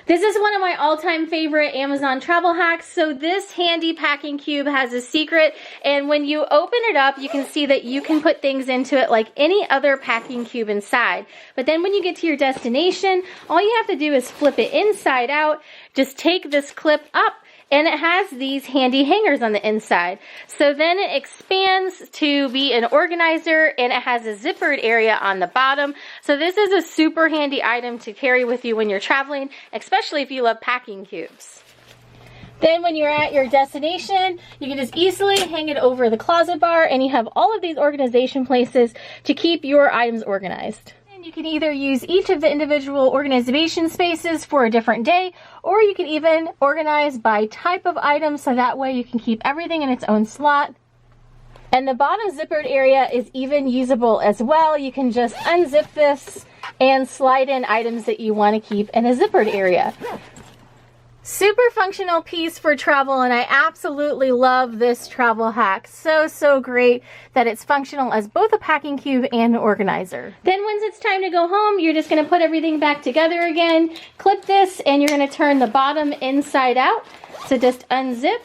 This is one of my all-time favorite Amazon travel hacks. So this handy packing cube has a secret, and when you open it up, you can see that you can put things into it like any other packing cube inside. But then when you get to your destination, all you have to do is flip it inside out. Just take this clip up, and it has these handy hangers on the inside. So then it expands to be an organizer, and it has a zippered area on the bottom. So this is a super handy item to carry with you when you're traveling, especially if you love packing cubes. Then when you're at your destination, you can just easily hang it over the closet bar, and you have all of these organization places to keep your items organized. You can either use each of the individual organization spaces for a different day, or you can even organize by type of item, so that way you can keep everything in its own slot. And the bottom zippered area is even usable as well. You can just unzip this and slide in items that you want to keep in a zippered area. Super functional piece for travel, and I absolutely love this travel hack. So great that it's functional as both a packing cube and an organizer. Then once it's time to go home, you're just going to put everything back together again, clip this, and you're going to turn the bottom inside out. So just unzip.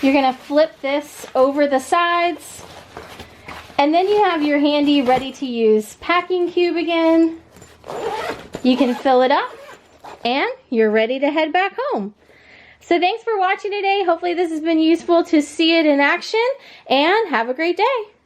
You're going to flip this over the sides, and then you have your handy ready to use packing cube again. You can fill it up, and you're ready to head back home. So thanks for watching today. Hopefully this has been useful to see it in action, and have a great day.